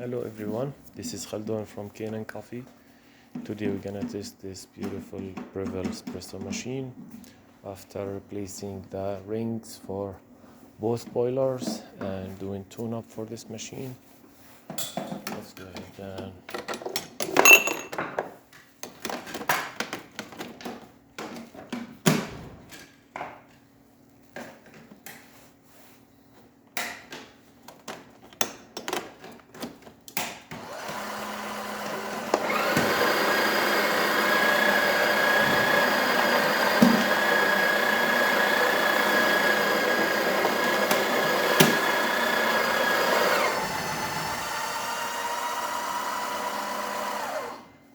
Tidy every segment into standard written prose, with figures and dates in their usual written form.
Hello everyone, this is Khaldun from Kanen Coffee. Today we're gonna test this beautiful Breville espresso machine after replacing the rings for both boilers and doing tune-up for this machine. Let's go ahead and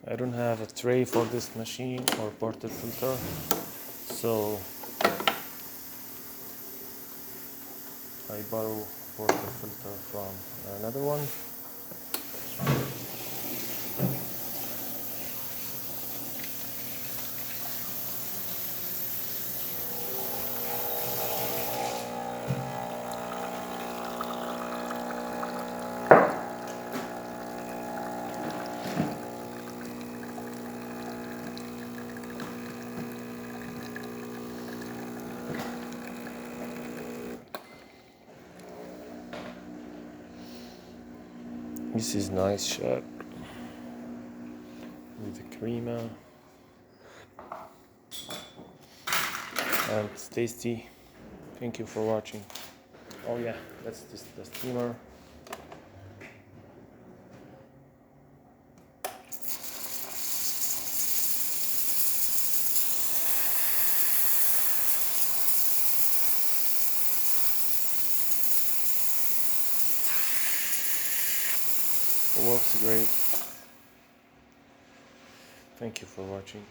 I don't have a tray for this machine or portable filter, so I borrow a portable filter from another one. This is nice shot with the crema, and it's tasty. Thank you for watching. Oh yeah, that's just the steamer. It works great. Thank you for watching.